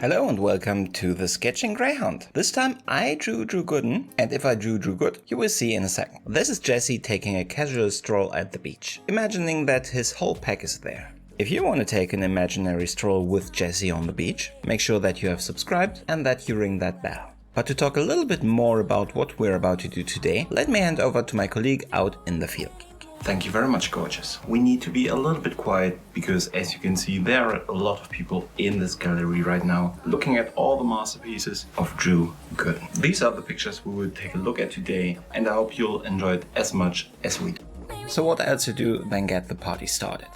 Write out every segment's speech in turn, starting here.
Hello and welcome to the Sketching Greyhound. This time I drew Drew Gooden, and if I drew Drew good, you will see in a second. This is Jesse taking a casual stroll at the beach, imagining that his whole pack is there. If you want to take an imaginary stroll with Jesse on the beach, make sure that you have subscribed and that you ring that bell. But to talk a little bit more about what we're about to do today, let me hand over to my colleague out in the field. Thank you very much, gorgeous. We need to be a little bit quiet because, as you can see, there are a lot of people in this gallery right now looking at all the masterpieces of Drew Gooden. These are the pictures we will take a look at today, and I hope you'll enjoy it as much as we do. So what else to do than get the party started?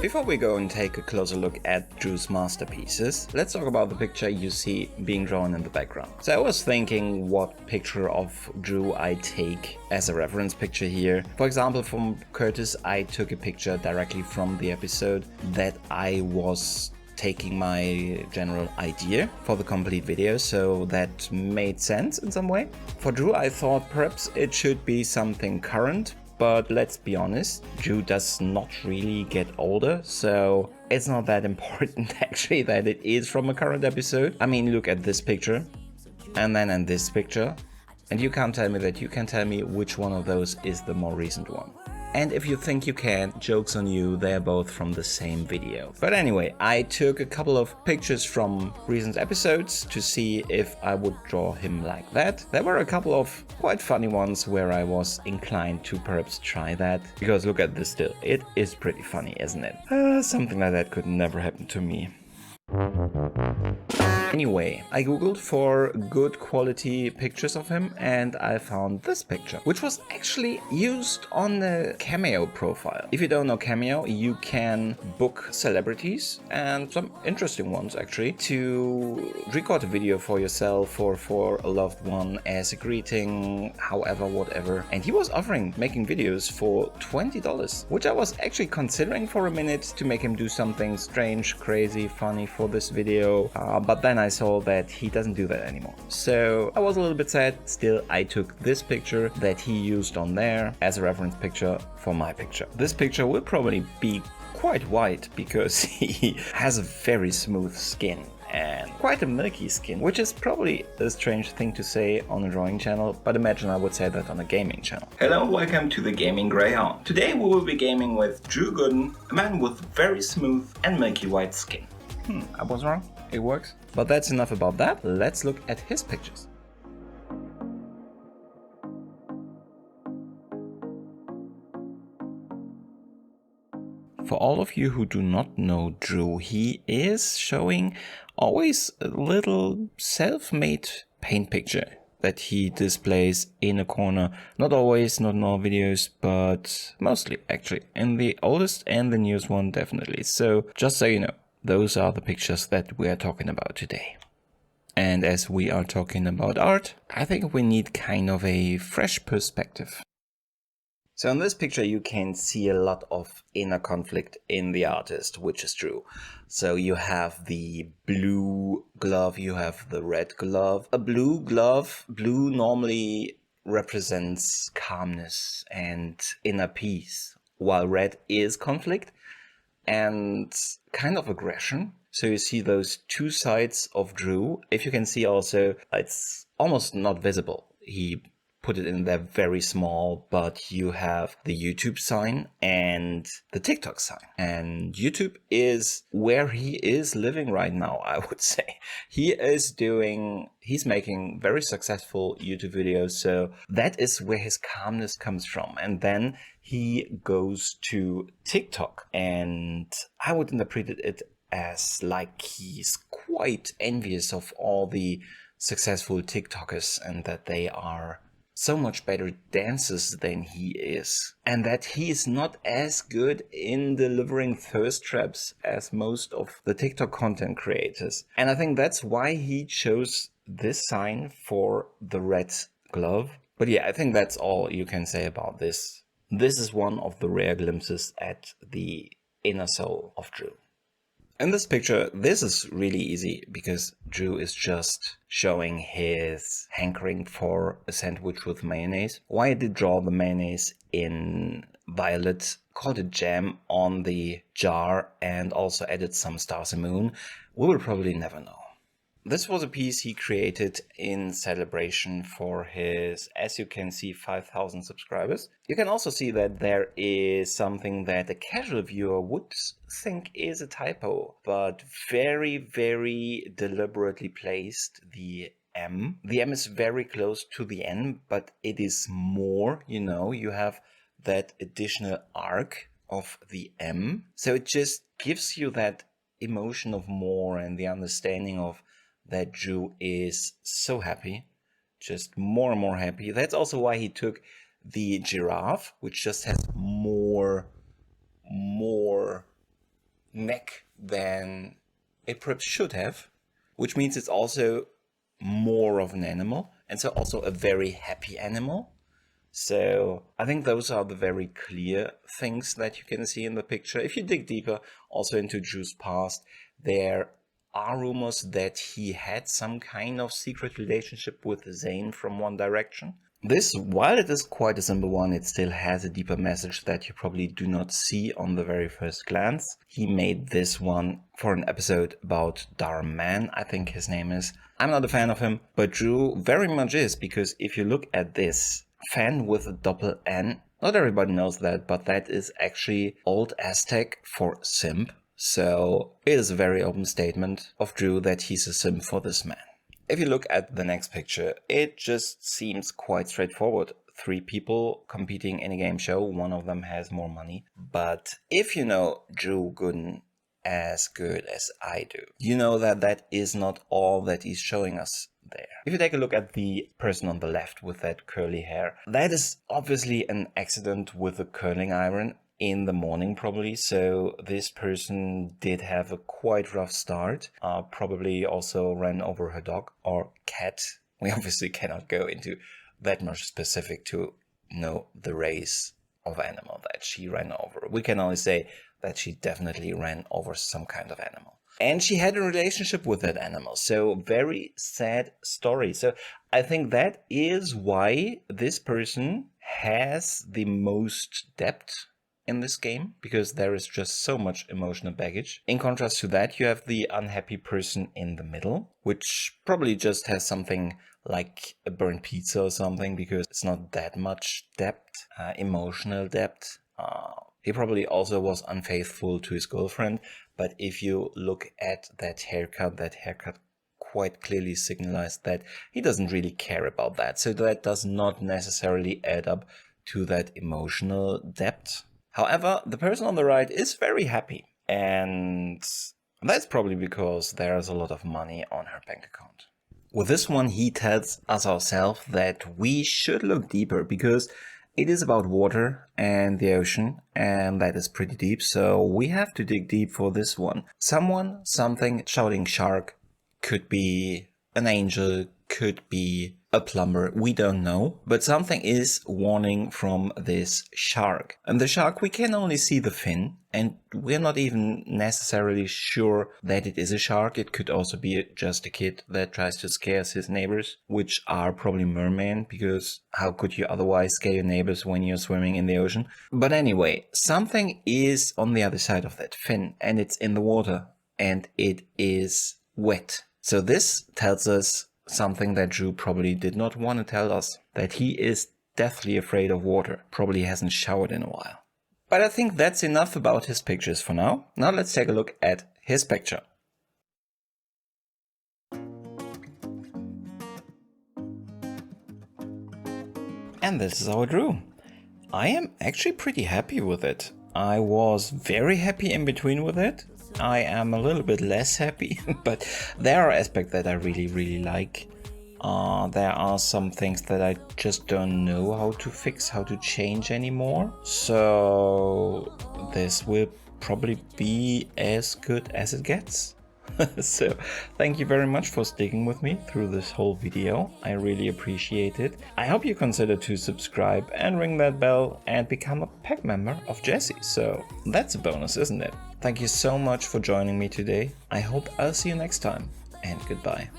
Before we go and take a closer look at Drew's masterpieces, let's talk about the picture you see being drawn in the background. So I was thinking what picture of Drew I take as a reference picture here. For example, from Kurtis, I took a picture directly from the episode that I was taking my general idea for the complete video, so that made sense in some way. For Drew, I thought perhaps it should be something current. But let's be honest, Drew does not really get older, so it's not that important actually that it is from a current episode. I mean, look at this picture, and then in this picture, and you can't tell me that you can tell me which one of those is the more recent one. And if you think you can, joke's on you, they're both from the same video. But anyway, I took a couple of pictures from recent episodes to see if I would draw him like that. There were a couple of quite funny ones where I was inclined to perhaps try that. Because look at this still, it is pretty funny, isn't it? Something like that could never happen to me. Anyway, I googled for good quality pictures of him and I found this picture, which was actually used on the Cameo profile. If you don't know Cameo, you can book celebrities, and some interesting ones actually, to record a video for yourself or for a loved one as a greeting, however, whatever. And he was offering making videos for $20, which I was actually considering for a minute to make him do something strange, crazy, funny for this video, but then I saw that he doesn't do that anymore. So I was a little bit sad. Still, I took this picture that he used on there as a reference picture for my picture. This picture will probably be quite white because he has a very smooth skin and quite a milky skin, which is probably a strange thing to say on a drawing channel, but imagine I would say that on a gaming channel. Hello, welcome to the Gaming Greyhound. Today we will be gaming with Drew Gooden, a man with very smooth and milky white skin. I was wrong. It works. But that's enough about that. Let's look at his pictures. For all of you who do not know Drew, he is showing always a little self-made paint picture that he displays in a corner. Not always, not in all videos, but mostly actually. In the oldest and the newest one, definitely. So just so you know, those are the pictures that we are talking about today. And as we are talking about art, I think we need kind of a fresh perspective. So in this picture you can see a lot of inner conflict in the artist, which is true. So you have the blue glove, you have the red glove. A blue glove, blue normally represents calmness and inner peace, while red is conflict and kind of aggression. So you see those two sides of Drew. If you can see also, it's almost not visible. He put it in there very small, but you have the YouTube sign and the TikTok sign. And YouTube is where he is living right now, I would say. He's making very successful YouTube videos, so that is where his calmness comes from. And then he goes to TikTok, and I would interpret it as like he's quite envious of all the successful TikTokers and that they are so much better dancers than he is, and that he is not as good in delivering thirst traps as most of the TikTok content creators. And I think that's why he chose this sign for the red glove. But yeah, I think that's all you can say about this. This is one of the rare glimpses at the inner soul of Drew. In this picture, this is really easy because Drew is just showing his hankering for a sandwich with mayonnaise. Why I did draw the mayonnaise in violet, called it jam on the jar, and also added some stars and moon, we will probably never know. This was a piece he created in celebration for his, as you can see, 5,000 subscribers. You can also see that there is something that a casual viewer would think is a typo, but very, very deliberately placed the M. The M is very close to the N, but it is more, you know, you have that additional arc of the M. So it just gives you that emotion of more and the understanding of that Drew is so happy, just more and more happy. That's also why he took the giraffe, which just has more neck than it perhaps should have, which means it's also more of an animal, and so also a very happy animal. So I think those are the very clear things that you can see in the picture. If you dig deeper also into Drew's past, there are rumors that he had some kind of secret relationship with Zayn from One Direction. This, while it is quite a simple one, it still has a deeper message that you probably do not see on the very first glance. He made this one for an episode about DHAR, I think his name is. I'm not a fan of him, but Drew very much is, because if you look at this, FANN with a double N, not everybody knows that, but that is actually Old Aztec for simp. So it is a very open statement of Drew that he's a simp for this man. If you look at the next picture, it just seems quite straightforward. 3 people competing in a game show, one of them has more money. But if you know Drew Gooden as good as I do, you know that that is not all that he's showing us there. If you take a look at the person on the left with that curly hair, that is obviously an accident with a curling iron in the morning probably, so this person did have a quite rough start, probably also ran over her dog or cat. We obviously cannot go into that much specific to know the race of animal that she ran over. We can only say that she definitely ran over some kind of animal. And she had a relationship with that animal, so very sad story. So I think that is why this person has the most depth in this game, because there is just so much emotional baggage. In contrast to that, you have the unhappy person in the middle, which probably just has something like a burnt pizza or something, because it's not that much depth, emotional depth. He probably also was unfaithful to his girlfriend, but if you look at that haircut quite clearly signalized that he doesn't really care about that. So that does not necessarily add up to that emotional depth. However, the person on the right is very happy, and that's probably because there's a lot of money on her bank account. With this one, he tells us ourselves that we should look deeper, because it is about water and the ocean, and that is pretty deep, so we have to dig deep for this one. Someone, something shouting shark, could be an angel, could be a plumber, we don't know, but something is warning from this shark. And the shark, we can only see the fin, and we're not even necessarily sure that it is a shark. It could also be just a kid that tries to scare his neighbors, which are probably mermen, because how could you otherwise scare your neighbors when you're swimming in the ocean? But anyway, something is on the other side of that fin, and it's in the water, and it is wet. So this tells us something that Drew probably did not want to tell us, that he is deathly afraid of water, probably hasn't showered in a while. But I think that's enough about his pictures for now. Now let's take a look at his picture. And this is our Drew. I am actually pretty happy with it. I was very happy in between with it. I am a little bit less happy, but there are aspects that I really like. There are some things that I just don't know how to fix, how to change anymore. So this will probably be as good as it gets. So thank you very much for sticking with me through this whole video. I really appreciate it. I hope you consider to subscribe and ring that bell and become a pack member of Jesse. So that's a bonus, isn't it? Thank you so much for joining me today. I hope I'll see you next time, and goodbye.